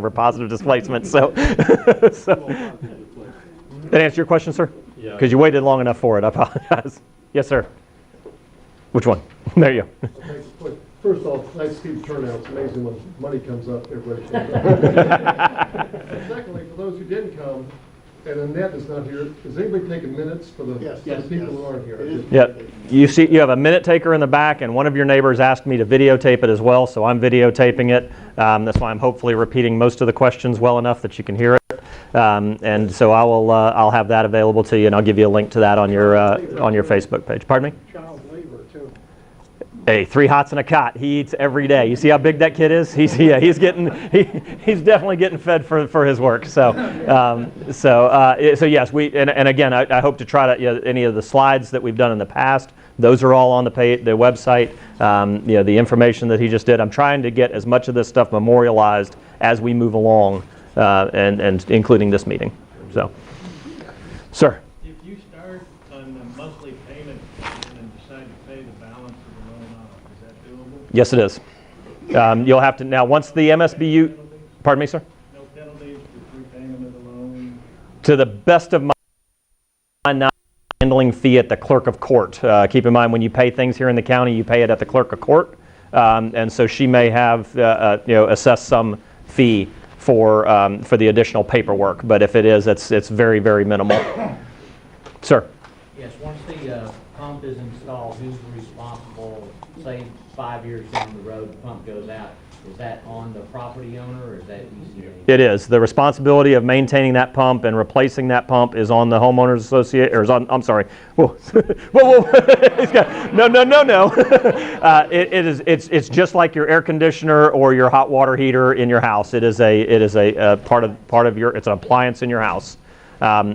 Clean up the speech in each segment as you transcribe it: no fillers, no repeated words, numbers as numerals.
for positive displacement. So, so that answer your question, sir? Yeah. Because you waited long enough for it. I apologize. Yes, sir. Which one? There you go. Okay, first off, nice to see the turnout. It's amazing when money comes up, everybody shows up. Secondly, for those who didn't come, and Annette is not here, is anybody taking minutes for the, for the people who aren't here? Yeah, you have a minute taker in the back, and one of your neighbors asked me to videotape it as well, so I'm videotaping it. That's why I'm hopefully repeating most of the questions well enough that you can hear it. And so I'll have that available to you, and I'll give you a link to that on your Facebook page. Pardon me? Child labor, too. Hey, 3 hots and a cot. He eats every day. You see how big that kid is? He's definitely getting fed for his work. So yes, and again, I hope to try to any of the slides that we've done in the past. Those are all on the website. The information that he just did. I'm trying to get as much of this stuff memorialized as we move along, and including this meeting. So, sir. If you start on the monthly payment and then decide to pay the balance of the loan off, is that doable? Yes, it is. You'll have to now once the MSBU. Pardon me, sir. No penalties for prepayment of the loan. To the best of my knowledge, handling fee at the clerk of court. Keep in mind when you pay things here in the county, you pay it at the clerk of court, and so she may have assessed some fee for the additional paperwork. But if it is, it's very, very minimal. Sir. Yes, once the pump is installed, who's responsible? Say 5 years down the road, the pump goes out. Is that on the property owner, or is that ECA? It is. The responsibility of maintaining that pump and replacing that pump is on the homeowners associate, or is on. I'm sorry. Whoa, whoa, whoa. No. It's just like your air conditioner or your hot water heater in your house. It is a part of your. It's an appliance in your house.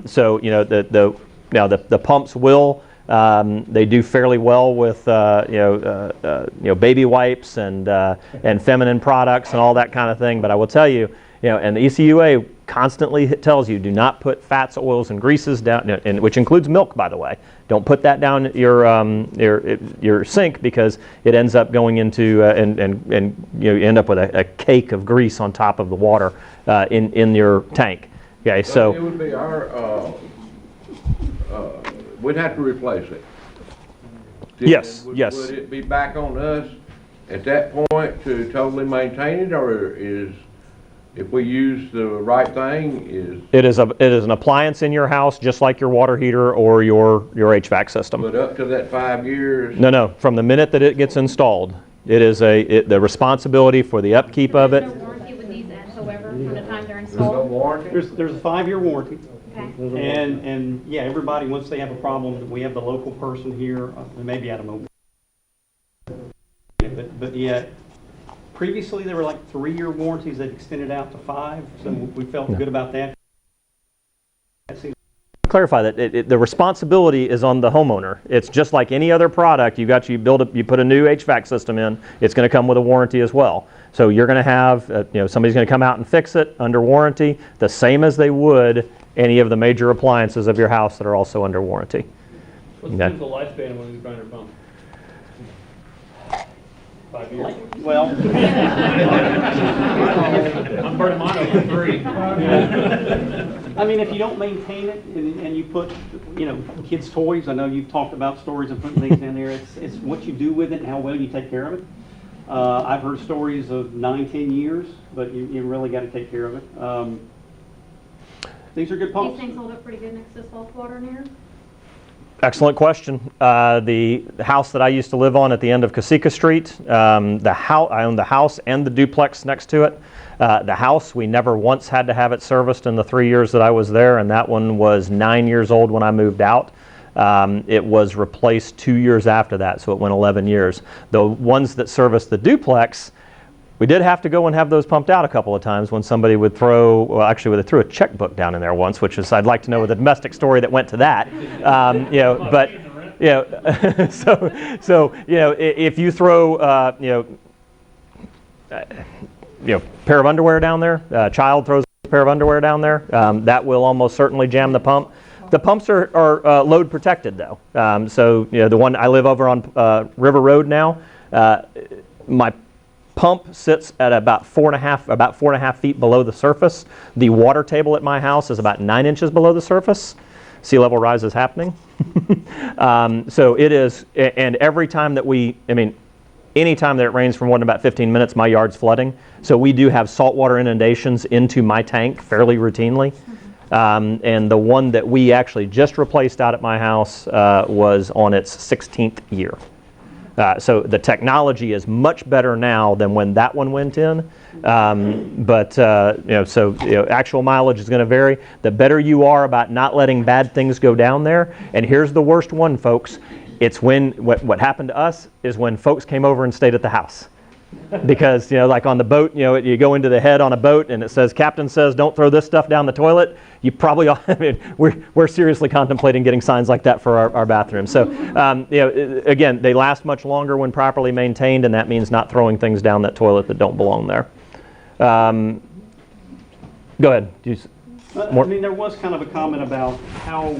So the pumps will. They do fairly well with baby wipes and feminine products and all that kind of thing. But I will tell you, and the ECUA constantly tells you, do not put fats, oils, and greases down, which includes milk, by the way. Don't put that down your sink, because it ends up going into and you end up with a cake of grease on top of the water in your tank. Okay, so it would be our. We'd have to replace it. Yes. Would it be back on us at that point to totally maintain it, or is, if we use the right thing, is it is an appliance in your house, just like your water heater or your HVAC system. But up to that 5 years? No. From the minute that it gets installed, it is the responsibility for the upkeep of it. There's no warranty with these whatsoever from the time they're There's no installed? warranty? There's a 5-year warranty. Okay. And yeah, everybody, once they have a problem, we have the local person here, maybe out of mobile. But yeah, previously there were like 3-year warranties that extended out to 5, so we felt good about that. Clarify that the responsibility is on the homeowner. It's just like any other product. You put a new HVAC system in, it's going to come with a warranty as well. So you're going to have somebody's going to come out and fix it under warranty, the same as they would any of the major appliances of your house that are also under warranty. What's the typical lifespan of one of these grinder pumps? 5 years? Well, I'm burning mine over 3. I mean, if you don't maintain it and you put, kids' toys, I know you've talked about stories of putting things in there. It's what you do with it and how well you take care of it. I've heard stories of 9-10 years, but you really got to take care of it. These are good pumps. These things hold up pretty good next to salt water in here? Excellent question. The house that I used to live on at the end of Casica Street, I own the house and the duplex next to it. The house, we never once had to have it serviced in the 3 years that I was there, and that one was 9 years old when I moved out. It was replaced 2 years after that, so it went 11 years. The ones that serviced the duplex, we did have to go and have those pumped out a couple of times when somebody would throw they threw a checkbook down in there once, which is, I'd like to know the domestic story that went to that. If you throw, pair of underwear down there, a child throws a pair of underwear down there, that will almost certainly jam the pump. The pumps are load protected though. The one I live over on River Road now, my pump sits at about 4.5 feet below the surface. The water table at my house is about 9 inches below the surface. Sea level rise is happening. So it is, and every time that anytime that it rains for more than about 15 minutes, my yard's flooding. So we do have saltwater inundations into my tank fairly routinely. And the one that we actually just replaced out at my house was on its 16th year. So the technology is much better now than when that one went in. Actual mileage is going to vary. The better you are about not letting bad things go down there. And here's the worst one, folks. It's when, what happened to us is when folks came over and stayed at the house. Because, like on the boat, you go into the head on a boat and it says, captain says, don't throw this stuff down the toilet. You probably, we're seriously contemplating getting signs like that for our bathrooms. So, again, they last much longer when properly maintained, and that means not throwing things down that toilet that don't belong there. Go ahead. There was kind of a comment about how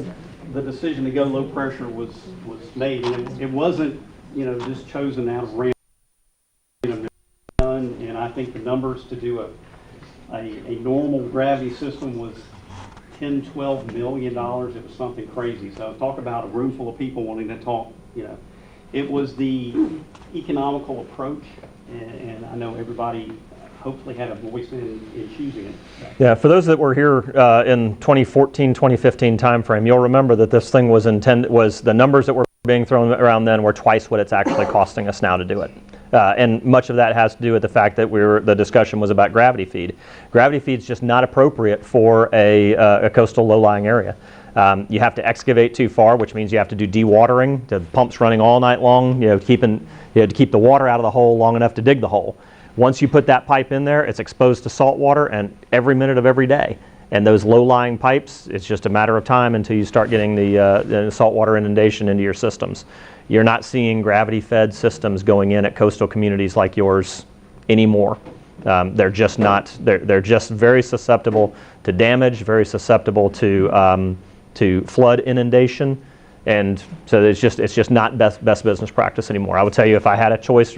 the decision to go low pressure was made. And it wasn't, just chosen out of random. And I think the numbers to do a normal gravity system was $10-12 million. It was something crazy. So talk about a room full of people wanting to talk. It was the economical approach, and I know everybody hopefully had a voice in choosing it. Yeah, for those that were here in 2014, 2015 timeframe, you'll remember that this thing was the numbers that were being thrown around then were twice what it's actually costing us now to do it. And much of that has to do with the fact that the discussion was about gravity feed. Gravity feed is just not appropriate for a coastal low-lying area. You have to excavate too far, which means you have to do dewatering. The pump's running all night long, you had to keep the water out of the hole long enough to dig the hole. Once you put that pipe in there, it's exposed to salt water and every minute of every day. And those low-lying pipes, it's just a matter of time until you start getting the saltwater inundation into your systems. You're not seeing gravity-fed systems going in at coastal communities like yours anymore. They're just not. They're just very susceptible to damage, very susceptible to flood inundation, and so it's just not best business practice anymore. I would tell you, if I had a choice,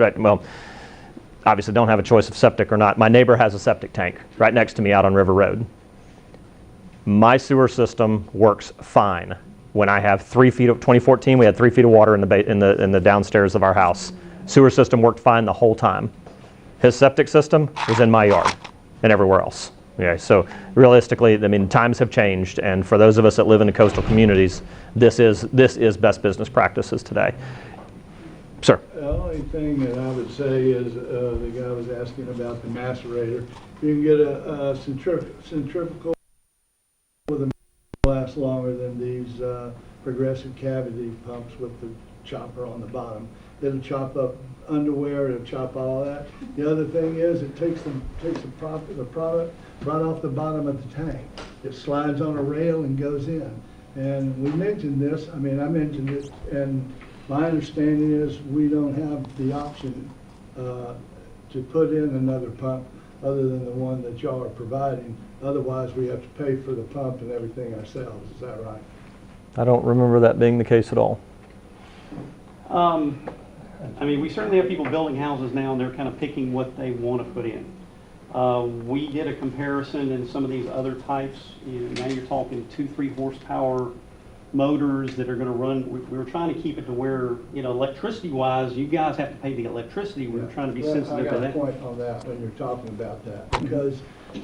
obviously don't have a choice of septic or not. My neighbor has a septic tank right next to me out on River Road. My sewer system works fine. When I have 3 feet of 2014, we had 3 feet of water in the downstairs of our house. Sewer system worked fine the whole time. His septic system was in my yard and everywhere else. Okay, so realistically, times have changed, and for those of us that live in the coastal communities, this is best business practices today. Sir. The only thing that I would say is the guy was asking about the macerator. You can get a centrifugal with a last longer than these progressive cavity pumps with the chopper on the bottom. It'll chop up underwear, it'll chop all that. The other thing is it takes the product right off the bottom of the tank. It slides on a rail and goes in. And we mentioned this, I mentioned it, and my understanding is we don't have the option to put in another pump other than the one that y'all are providing. Otherwise, we have to pay for the pump and everything ourselves. Is that right? I don't remember that being the case at all. We certainly have people building houses now, and they're kind of picking what they want to put in. We did a comparison in some of these other types. Now you're talking 2-3 horsepower motors that are going to run. We were trying to keep it to where, electricity-wise, you guys have to pay the electricity. We're trying to be sensitive to that. I got a point on that when you're talking about that, because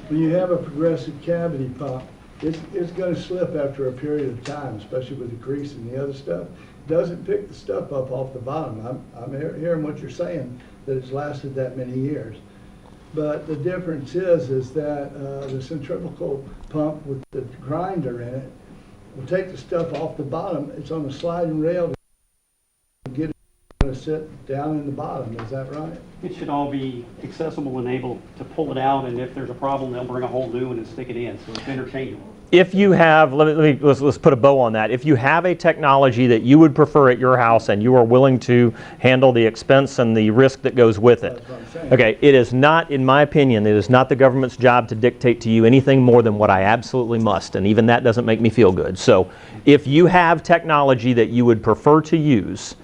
when you have a progressive cavity pump, it's going to slip after a period of time, especially with the grease and the other stuff. It doesn't pick the stuff up off the bottom. I'm hearing what you're saying, that it's lasted that many years. But the difference is that the centrifugal pump with the grinder in it will take the stuff off the bottom. It's on a sliding rail to get it to sit down in the bottom. Is that right? It should all be accessible and able to pull it out, and if there's a problem, they'll bring a whole new one and stick it in, so it's interchangeable. If you have, let's put a bow on that. If you have a technology that you would prefer at your house and you are willing to handle the expense and the risk that goes with it, okay, it is not, in my opinion, it is not the government's job to dictate to you anything more than what I absolutely must, and even that doesn't make me feel good. So if you have technology that you would prefer to use,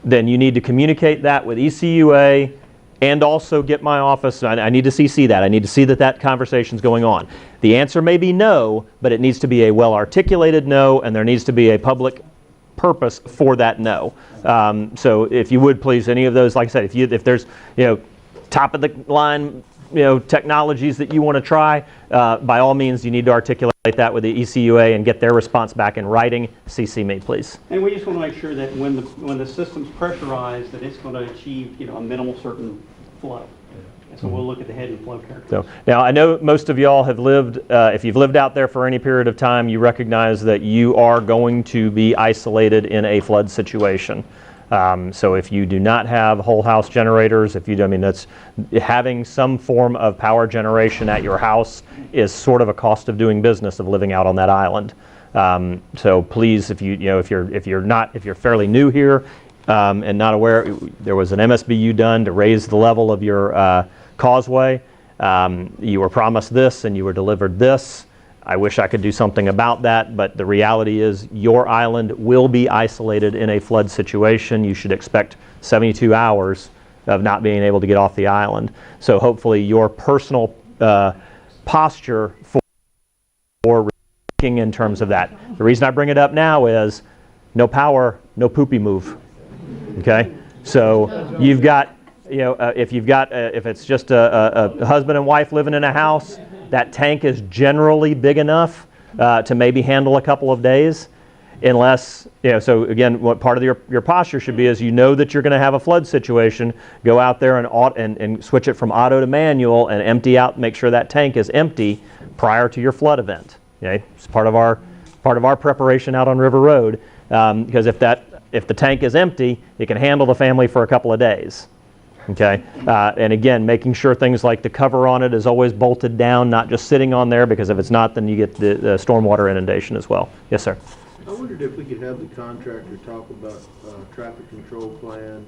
then you need to communicate that with ECUA and also get my office, I need to CC that. I need to see that that conversation's going on. The answer may be no, but it needs to be a well-articulated no, and there needs to be a public purpose for that no. So if you would please, any of those, like I said, if there's, top of the line, technologies that you want to try, by all means, you need to articulate that with the ECUA and get their response back in writing. CC me, please. And we just want to make sure that when the system's pressurized, that it's going to achieve, a minimal certain flow. And so we'll look at the head and flow characteristics. So now I know most of y'all have lived, if you've lived out there for any period of time, you recognize that you are going to be isolated in a flood situation. So if you do not have whole house generators, that's having some form of power generation at your house is sort of a cost of doing business of living out on that island. So please, if you're fairly new here and not aware, there was an MSBU done to raise the level of your causeway. You were promised this and you were delivered this. I wish I could do something about that, but the reality is your island will be isolated in a flood situation. You should expect 72 hours of not being able to get off the island. So hopefully your personal posture for in terms of that. The reason I bring it up now is no power, no poopy move. Okay? So you've got, if it's just a husband and wife living in a house, that tank is generally big enough to maybe handle a couple of days, unless, so again, what part of your posture should be is that you're going to have a flood situation, go out there and switch it from auto to manual and empty out, make sure that tank is empty prior to your flood event. Okay, it's part of our preparation out on River Road, because if the tank is empty, it can handle the family for a couple of days. Okay, and again, making sure things like the cover on it is always bolted down, not just sitting on there, because if it's not, then you get the stormwater inundation as well. Yes, sir. I wondered if we could have the contractor talk about traffic control plan,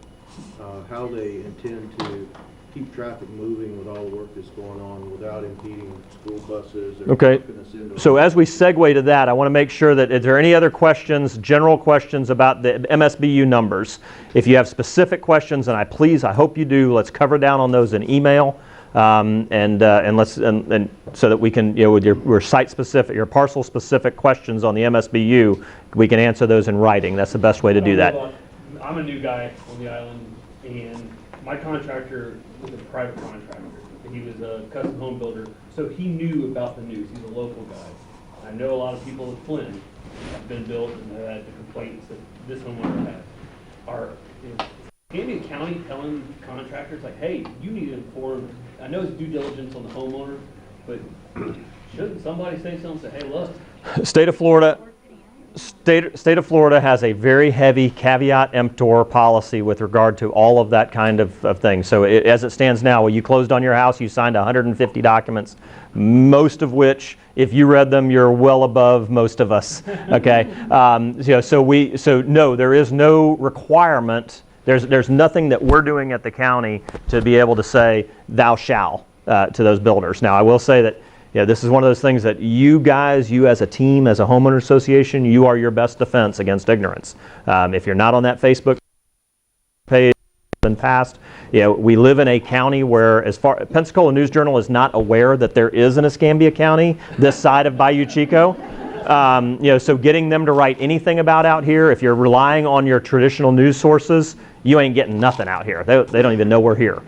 how they intend to keep traffic moving with all the work that's going on without impeding school buses or Okay. keeping us into So as we segue to that, I want to make sure that, is there any other questions, general questions about the MSBU numbers? If you have specific questions, and I hope you do, let's cover down on those in email, and so that we can, with your site specific, your parcel specific questions on the MSBU, we can answer those in writing. That's the best way to do that. I'm a new guy on the island, and my contractor was a private contractor. He was a custom home builder, so he knew about the news. He's a local guy. I know a lot of people at Flynn have been built and have had the complaints that this homeowner had. Is Camden County telling contractors, like, hey, you need to inform, I know it's due diligence on the homeowner, but shouldn't somebody say something, say, hey, look. State of Florida has a very heavy caveat emptor policy with regard to all of that kind of thing. So as it stands now, when you closed on your house, you signed 150 documents, most of which, if you read them, you're well above most of us. Okay, so no, there is no requirement. There's nothing that we're doing at the county to be able to say thou shall to those builders. Now, I will say that. Yeah, this is one of those things that you guys, you as a team, as a homeowner association, you are your best defense against ignorance. If you're not on that Facebook page in the past, we live in a county where, Pensacola News Journal is not aware that there is an Escambia County this side of Bayou Chico. So getting them to write anything about out here, if you're relying on your traditional news sources, you ain't getting nothing out here. They don't even know we're here.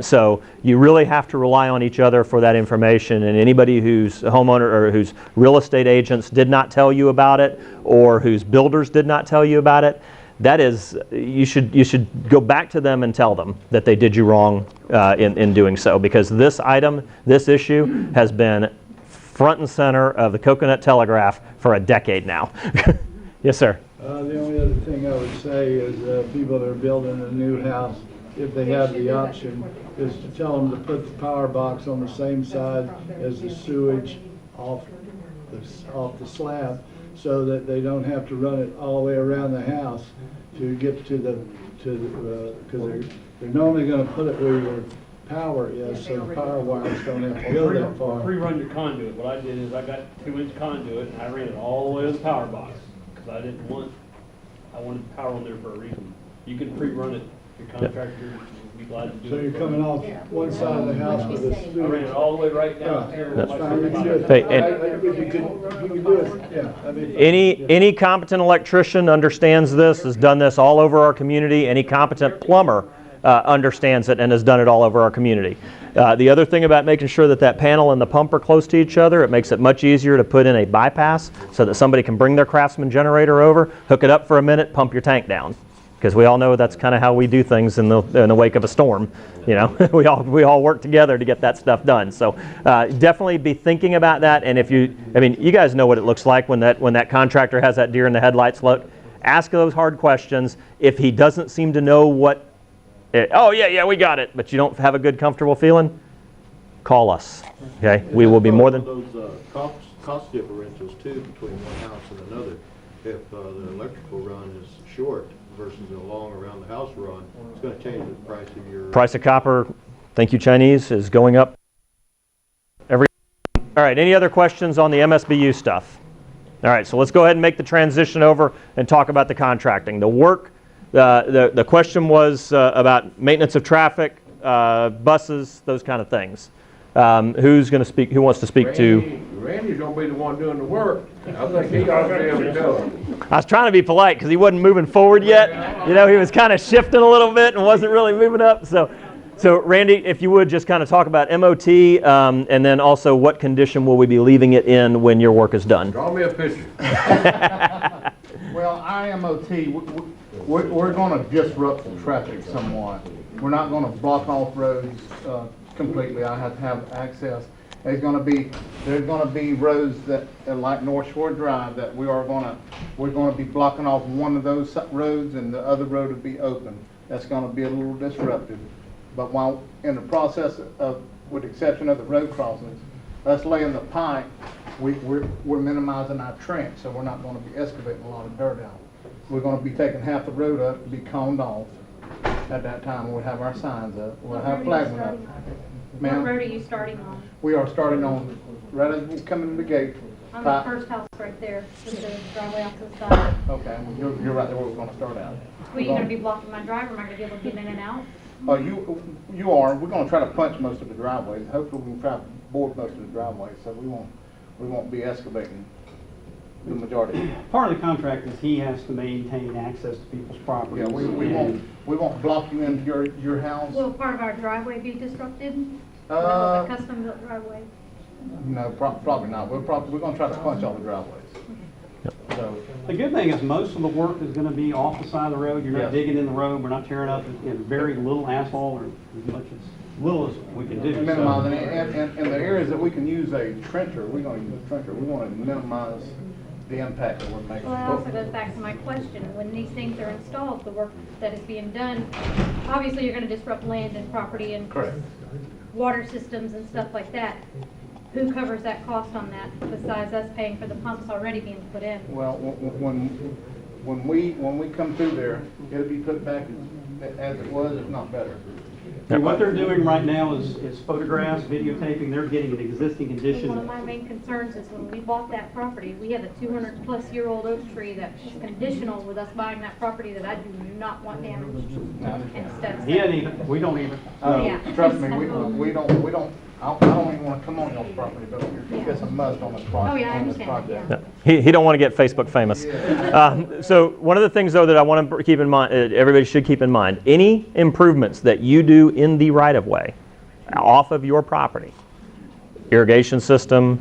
So you really have to rely on each other for that information, and anybody whose homeowner or whose real estate agents did not tell you about it, or whose builders did not tell you about it, that is, you should go back to them and tell them that they did you wrong in doing so, because this issue has been front and center of the Coconut Telegraph for a decade now. Yes, sir. The only other thing I would say is people that are building a new house, if they have the option, is to tell them to put the power box on the same side as the sewage off the slab, so that they don't have to run it all the way around the house to get to the because they're normally going to put it where your power is, so the power wires don't have to go that far. Pre-run your conduit. What I did is I got 2-inch conduit and I ran it all the way to the power box, because I wanted power on there for a reason. You can pre-run it. Your contractor, be glad to do it. So you're coming off one side of the house with a I ran sewer. it all the way right down here. That's fine, we can do it. Hey, If you could do it, yeah. I mean, Any competent electrician understands this, has done this all over our community. Any competent plumber understands it and has done it all over our community. The other thing about making sure that that panel and the pump are close to each other, it makes it much easier to put in a bypass so that somebody can bring their Craftsman generator over, hook it up for a minute, pump your tank down. Because we all know that's kind of how we do things in the wake of a storm. You know, we all work together to get that stuff done. So definitely be thinking about that. And if you guys know what it looks like when that contractor has that deer in the headlights look. Ask those hard questions. If he doesn't seem to know what, oh yeah, we got it, but you don't have a good, comfortable feeling, call us. Okay, we will be more than. Those cost differentials too between one house and another. If the electrical run is short versus a long around the house run, it's going to change the price of your. Price of copper, thank you Chinese, is going up every. All right, any other questions on the MSBU stuff? All right, so let's go ahead and make the transition over and talk about the contracting. The work, the question was about maintenance of traffic, buses, those kind of things. Who's going to speak? Who wants to speak to? Randy's gonna be the one doing the work. I think he ought to be able to tell him. I was trying to be polite because he wasn't moving forward yet. You know, he was kind of shifting a little bit and wasn't really moving up. So Randy, if you would just kind of talk about MOT and then also what condition will we be leaving it in when your work is done? Draw me a picture. Well, IMOT, we're going to disrupt the traffic somewhat. We're not going to block off roads completely. I have to have access. There's going to be roads that like North Shore Drive that we're going to be blocking off one of those roads and the other road will be open. That's going to be a little disruptive. But while in the process of, with the exception of the road crossings, us laying the pipe, we're minimizing our trench, so we're not going to be excavating a lot of dirt out. We're going to be taking half the road up to be coned off. At that time, we'll have our signs up. We'll have flags up. What road are you starting on? We are starting on, right as we come in the gate. On the first house right there, with the driveway off to the side. Okay, well, you're right there where we're going to start out. Were you gonna be blocking my drive, or am I gonna be able to get in and out? You are. We're going to try to punch most of the driveways. Hopefully, we can try to board most of the driveways, so we won't be excavating the majority. Part of the contract is he has to maintain access to people's property. Yeah, we won't block you into your house. Will part of our driveway be disrupted? A custom built driveway? No, probably not. We're going to try to punch all the driveways. So, The good thing is most of the work is going to be off the side of the road. You're not Yes. digging in the road. We're not tearing up in very little asphalt or as much as little as we can do. minimizing it, and the areas that we can use a trencher, we're going to use a trencher. We want to minimize the impact that we're making. Well, that also goes back to my question. When these things are installed, the work that is being done, obviously you're gonna disrupt land and property and Correct. water systems and stuff like that. Who covers that cost on that, besides us paying for the pumps already being put in? Well, when we come through there, it'll be put back as it was, if not better. And what they're doing right now is photographs, videotaping. They're getting an existing One of condition. my main concerns is when we bought that property, we have a 200-plus-year-old oak tree that's conditional with us buying that property that I do not want damaged instead of. He ain't even, we don't even. Yeah. Trust me, we don't, I don't even want to come on y'all's property, but you'll get some mud on this project. Oh, yeah, I on this understand, project. yeah. He don't want to get Facebook famous. So one of the things, though, that I want to keep in mind, everybody should keep in mind, any improvements that you do in the right-of-way off of your property, irrigation system,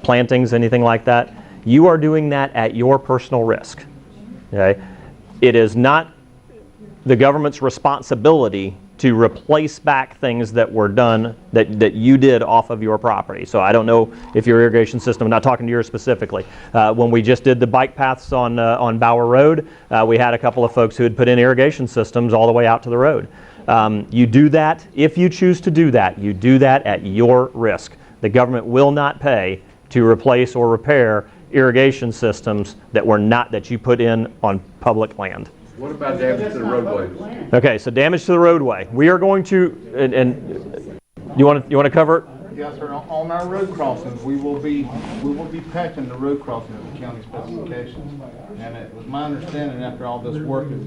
plantings, anything like that, you are doing that at your personal risk. Okay? It is not the government's responsibility to replace back things that were done that you did off of your property. So I don't know if your irrigation system, I'm not talking to yours specifically. When we just did the bike paths on Bower Road, we had a couple of folks who had put in irrigation systems all the way out to the road. You do that, if you choose to do that, you do that at your risk. The government will not pay to replace or repair irrigation systems that you put in on public land. What about damage to the roadways? Okay, so damage to the roadway. We are going to, and you want to cover it? Yes, sir. On our road crossings, we will be patching the road crossings to county specifications. And it was my understanding after all this work is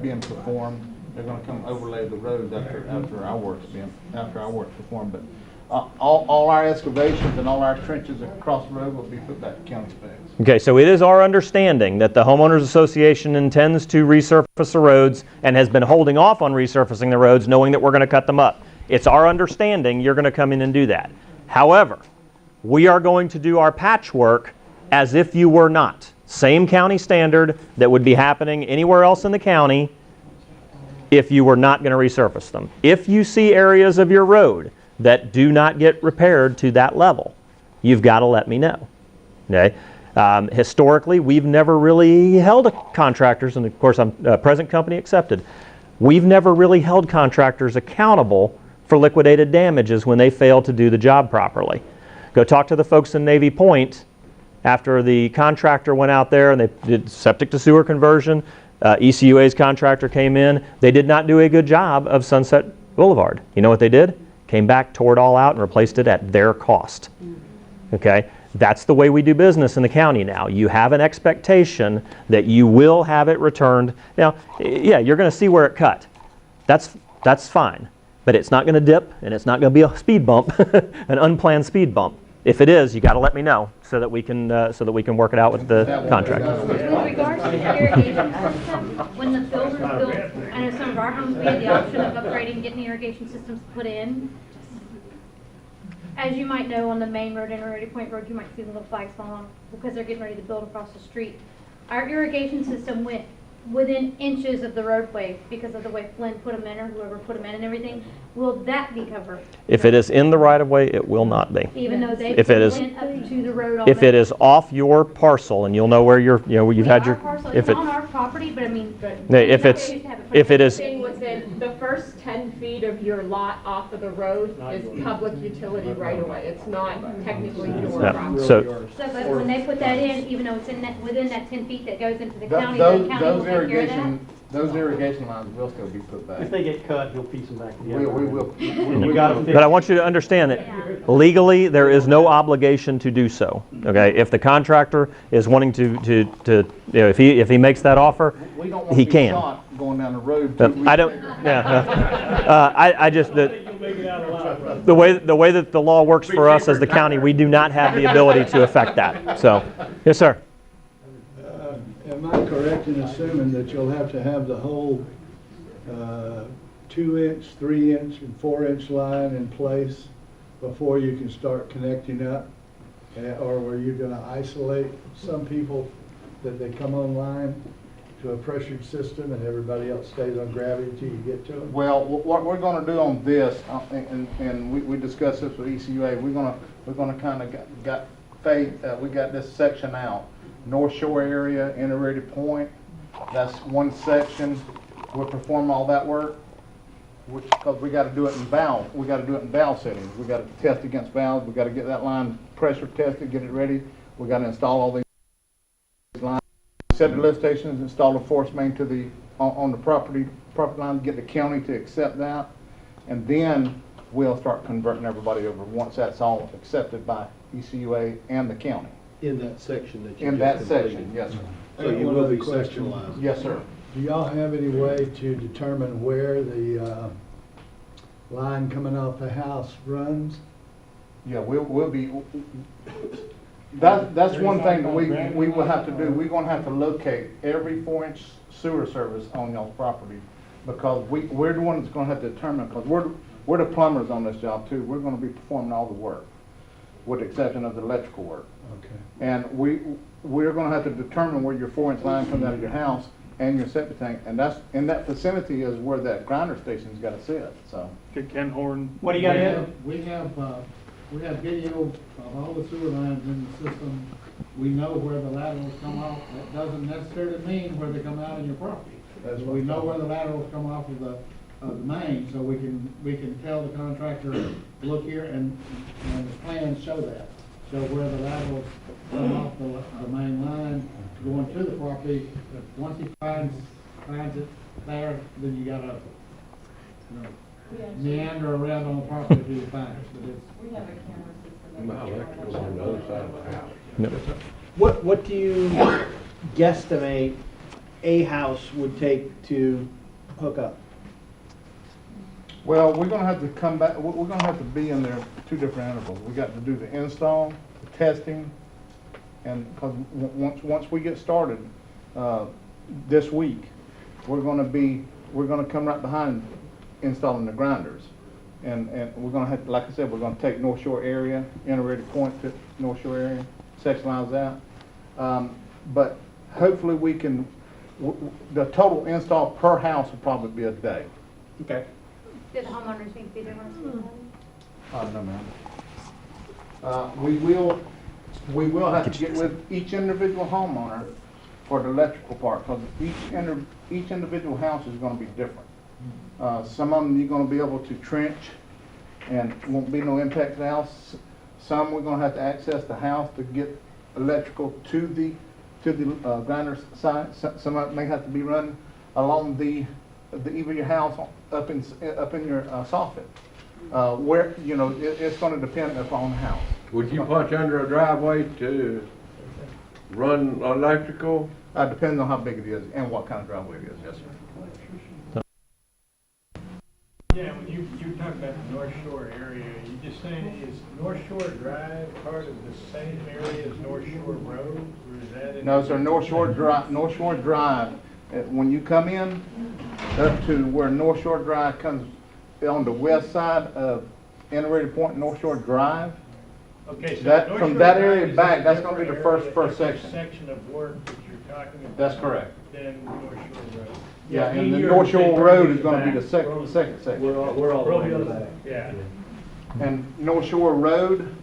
being performed, They're gonna come overlay the roads after our work's performed, but all our excavations and all our trenches across the road will be put back to county specs. Okay, so it is our understanding that the homeowners association intends to resurface the roads and has been holding off on resurfacing the roads, knowing that we're going to cut them up. It's our understanding you're going to come in and do that. However, we are going to do our patchwork as if you were not. Same county standard that would be happening anywhere else in the county if you were not going to resurface them. If you see areas of your road that do not get repaired to that level, you've got to let me know. Okay? Historically, we've never really held contractors, and of course I'm present company accepted, we've never really held contractors accountable for liquidated damages when they fail to do the job properly. Go talk to the folks in Navy Point after the contractor went out there and they did septic to sewer conversion. ECUA's contractor came in. They did not do a good job of Sunset Boulevard. You know what they did? Came back, tore it all out, and replaced it at their cost. Okay? That's the way we do business in the county now. You have an expectation that you will have it returned. Now, yeah, you're going to see where it cut. That's fine. But it's not going to dip, and it's not going to be a speed bump, an unplanned speed bump. If it is, you got to let me know so that we can work it out with the contractor. With regards to the irrigation system, when the builders built, I know some of our homes, we had the option of upgrading, getting irrigation systems put in. As you might know, on the main road, Innerarity Point Road, you might see the little flags falling on because they're getting ready to build across the street. Our irrigation system went within inches of the roadway because of the way Flynn put them in, or whoever put them in and everything. Will that be covered? If it is in the right of way, it will not be. Even though they If it is- went up to the road If it is off your parcel, and you'll know where you've had your, It's on our property, but I mean. if it is, Staying within the first 10 feet of your lot off of the road is public utility right away. It's not technically your yeah, property. so, But when they put that in, even though it's in that, within that 10 feet that goes into the Th- county, Those the county will take care of that? those irrigation lines will still be put back. If they get cut, he'll piece them back together. We will. We got to fix. but I want you to understand that legally, there is no obligation to do so. Okay, if the contractor is wanting to if he makes that offer, We don't want he to be can. shot going down the road. I don't. Yeah. I just the way that the law works for us as the county, we do not have the ability to affect that. So, yes, sir. Am I correct in assuming that you'll have to have the whole 2-inch, 3-inch, and 4-inch line in place before you can start connecting up? Or were you going to isolate some people that they come online to a pressured system and everybody else stays on gravity until you get to it? Well, what we're going to do on this, and we discussed this with ECUA, we're going to kind of we got this section out. North Shore area, Innerarity Point, that's one section. We'll perform all that work, because we got to do it in valve. We got to do it in valve settings. We got to test against valves. We got to get that line pressure tested, get it ready. We got to install all these lines, set the lift stations, install the force main to the on the property line, get the county to accept that, and then we'll start converting everybody over once that's all accepted by ECUA and the county. In that section that you In just that completed. section, yes, sir. So you One will other be question. sectionalized. Yes, sir. Do y'all have any way to determine where the line coming off the house runs? Yeah, we'll be, that's one thing that we will have to do. We're gonna have to locate every 4-inch sewer service on y'all's property, because we're the ones that's gonna have to determine, because we're the plumbers on this job too. We're gonna be performing all the work, with the exception of the electrical work. Okay. And we're gonna have to determine where your 4-inch line comes out of your house and your septic tank, and that's, in that vicinity is where that grinder station's gotta sit, so. Ken Horn. What do you got, Ed? We have video of all the sewer lines in the system. We know where the laterals come off. That doesn't necessarily mean where they come out in your property. We know where the laterals come off of the main, so we can tell the contractor, look here, and the plans show that. So where the laterals come off the main line going to the property, once he finds it there, then you gotta, meander around on the property till you find it. But it's, My electrical's on the other side of the house. No. What do you guesstimate a house would take to hook up? Well, we're gonna have to come back, we're gonna have to be in there 2 different intervals. We got to do the install, the testing, and, because once we get started, this week, we're gonna come right behind installing the grinders. And we're gonna have, like I said, we're gonna take North Shore area, Innerarity Point to North Shore area, section lines out. But hopefully we can, the total install per house will probably be a day. Okay. Do the homeowners need to be there when it's done? No, ma'am. We will have to get with each individual homeowner for the electrical part, because each individual house is gonna be different. Some of them you're gonna be able to trench and won't be no impact to the house. Some we're gonna have to access the house to get electrical to the grinder side. Some of it may have to be run along even your house up in your soffit. Where, you know, it's gonna depend upon the house. Would you punch under a driveway to run electrical? Depends on how big it is and what kind of driveway it is, yes, sir. Yeah, when you talk about the North Shore area, you just saying, is North Shore Drive part of the same area as North Shore Road, or is that in? No, sir, North Shore Drive, when you come in up to where North Shore Drive comes on the west side of Innerarity Point, North Shore Drive. Okay, so That, North from Shore that Drive area is a back, that's gonna be different the area, first different section. section of work that you're talking about. That's correct. Than North Shore Road. Yeah, and the here, North they Shore bring Road it is gonna be the back. second section. We're all the way in the back. Yeah. And North Shore Road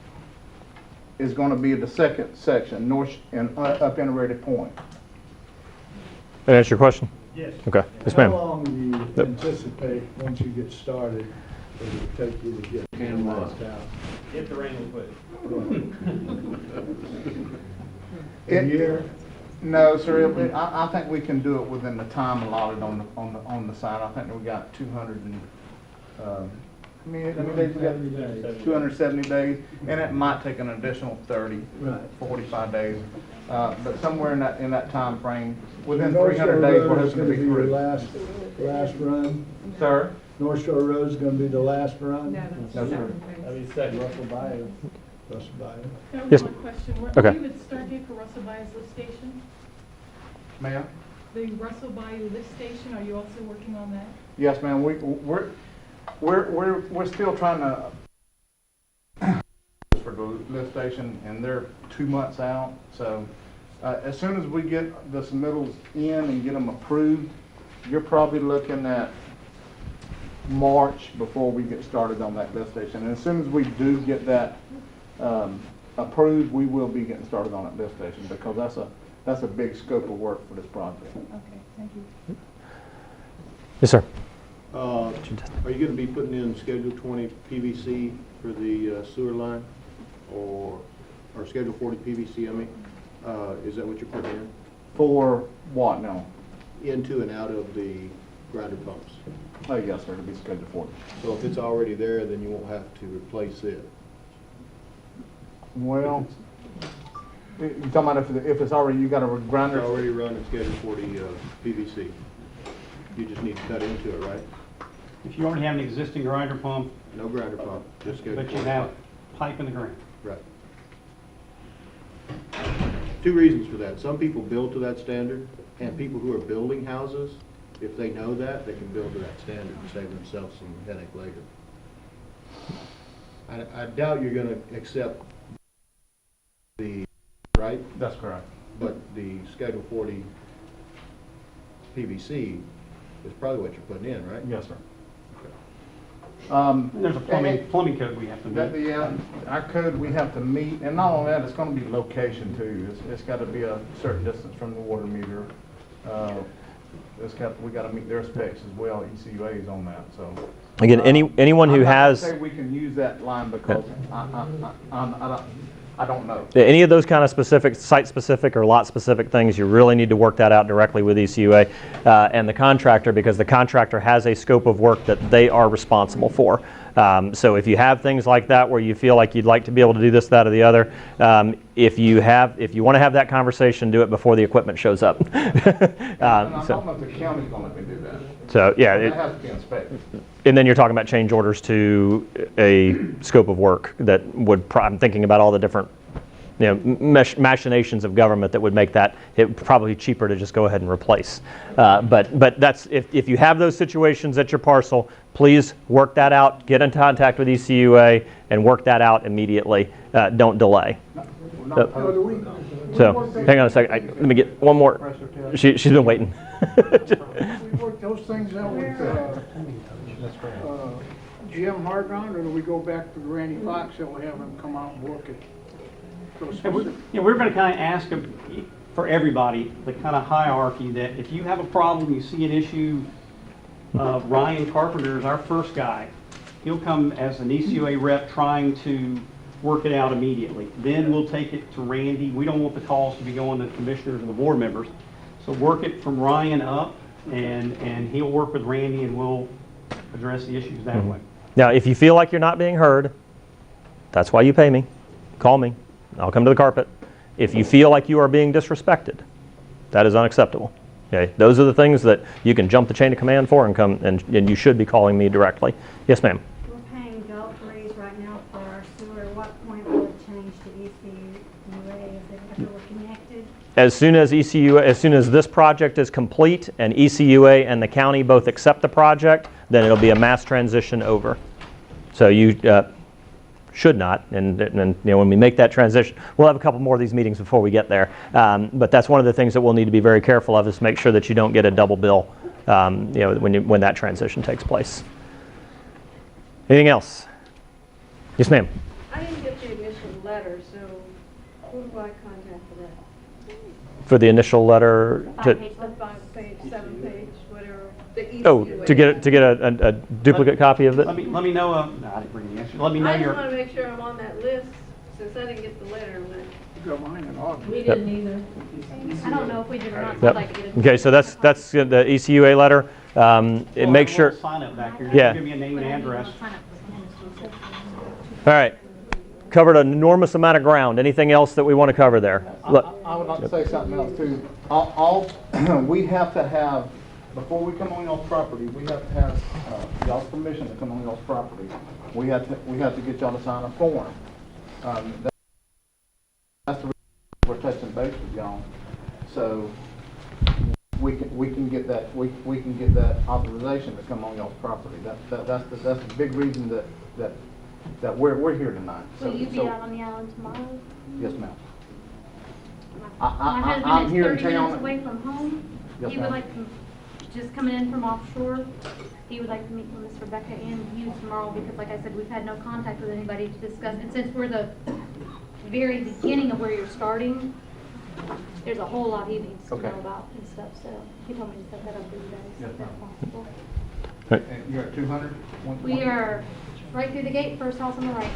is gonna be the second section, up Innerarity Point. That answer your question? Yes. Okay. Yes, How ma'am. long do you Yep. anticipate, once you get started, it will take you to get to the 10 last months. house? If the rain will quit. A year? No, sir, I think we can do it within the time allotted on the site. I think we got 200 and, how many days we got? 270 days. 270 days, and it might take an additional 30, Right. 45 days. But somewhere in that time frame, within North 300 Shore days, we're Road is hoping to gonna be your through. last run? Sir? North Shore Road is gonna be the last run? No, sir. Russell Bayou. Russell Bayou. Yes. One question. Okay. Are you the start date for Russell Bayou's lift station? Ma'am? The Russell Bayou lift station, are you also working on that? Yes, ma'am, we're still trying to for the lift station, and they're 2 months out. So as soon as we get the submittals in and get them approved, you're probably looking at March before we get started on that lift station. And as soon as we do get that approved, we will be getting started on that lift station, because that's a big scope of work for this project. Okay, thank you. Yes, sir. Are you gonna be putting in Schedule 20 PVC for the sewer line? Or Schedule 40 PVC, I mean? Is that what you're putting in? For what now? Into and out of the grinder pumps? Oh, yes, sir, it'll be scheduled for it. So if it's already there, then you won't have to replace it? Well, you're talking about if it's already, you got a grinder? It's already running Schedule 40 PVC. You just need to cut into it, right? If you already have an existing grinder pump, No grinder pump, just Schedule 40. but you have pipe in the ground. Right. 2 reasons for that. Some people build to that standard, and people who are building houses, if they know that, they can build to that standard and save themselves some headache later. I doubt you're gonna accept the, right? That's correct. But the Schedule 40 PVC is probably what you're putting in, right? Yes, sir. There's a plumbing code we have to meet. Our code we have to meet, and not only that, it's gonna be location too. It's gotta be a certain distance from the water meter. We gotta meet their specs as well, ECUA's on that, so. Again, anyone who I'm not gonna has say we can use that line because I don't know. any of those kind of specific, site-specific or lot-specific things, you really need to work that out directly with ECUA and the contractor, because the contractor has a scope of work that they are responsible for. So if you have things like that where you feel like you'd like to be able to do this, that, or the other, if you want to have that conversation, do it before the equipment shows up. And I don't know if the county's gonna let me do that. So, yeah. That has to be inspected. And then you're talking about change orders to a scope of work that would, I'm thinking about all the different, machinations of government that would make that probably cheaper to just go ahead and replace. But that's, if you have those situations at your parcel, please work that out, get in contact with ECUA and work that out immediately. Don't delay. So, hang on a second, let me get one more. She's been waiting. We work those things out with Jim Hargon, or do we go back to Randy Fox and we'll have him come out and work it? We're going to kind of ask for everybody, the kind of hierarchy that if you have a problem, you see an issue, Ryan Carpenter is our first guy. He'll come as an ECUA rep trying to work it out immediately. Then we'll take it to Randy. We don't want the calls to be going to the commissioners and the board members. So work it from Ryan up, and he'll work with Randy, and we'll address the issues that way. Now, if you feel like you're not being heard, that's why you pay me. Call me. I'll come to the carpet. If you feel like you are being disrespected, that is unacceptable. Okay? Those are the things that you can jump the chain of command for and come, and you should be calling me directly. Yes, ma'am. We're paying Gulf Breeze right now for our sewer. What point will it change to ECUA? Is it ever connected? As soon as this project is complete and ECUA and the county both accept the project, then it'll be a mass transition over. So you should not, and when we make that transition, we'll have a couple more of these meetings before we get there. But that's one of the things that we'll need to be very careful of, is make sure that you don't get a double bill, when that transition takes place. Anything else? Yes, ma'am. I didn't get the initial letter, so who do I contact for that? For the initial letter to 5-page, 7-page, whatever. to get a duplicate copy of it. Let me know. No, I didn't bring the answer. Let me know I just your. want to make sure I'm on that list, since I didn't get the letter. You got mine in August. We didn't either. I don't know if we did or not. So Yep. I'd like to get it. Okay, so that's the ECUA letter. Make sure. Sign up back here. Yeah. Give me a name and address. All right. Covered an enormous amount of ground. Anything else that we want to cover there? Look. I would like to say something else too. We have to have, before we come on y'all's property, we have to have y'all's permission to come on y'all's property. We have to get y'all to sign a form. That's the reason we're touching base with y'all. So we can get that authorization to come on y'all's property. That's the big reason that we're here tonight. Will you be out on the island tomorrow? Yes, ma'am. My I'm husband is here in 30 minutes town. away from home. Yes, He would ma'am. like to, just coming in from offshore, he would like to meet with Miss Rebecca and you tomorrow, because like I said, we've had no contact with anybody to discuss. And since we're the very beginning of where you're starting, there's a whole lot he needs to Okay. know about and stuff. So he told me to set that up for you guys, Yes, if ma'am. that's possible. And you're at 200? We are right through the gate, first house on the right,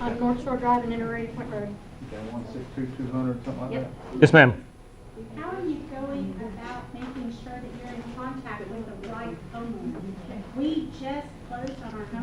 on North Shore Drive and Innerarity Point Road. Okay, 162-200, something like Yep. that? Yes, ma'am. How are you going about making sure that you're in contact with the right homeowner? We just closed on our home.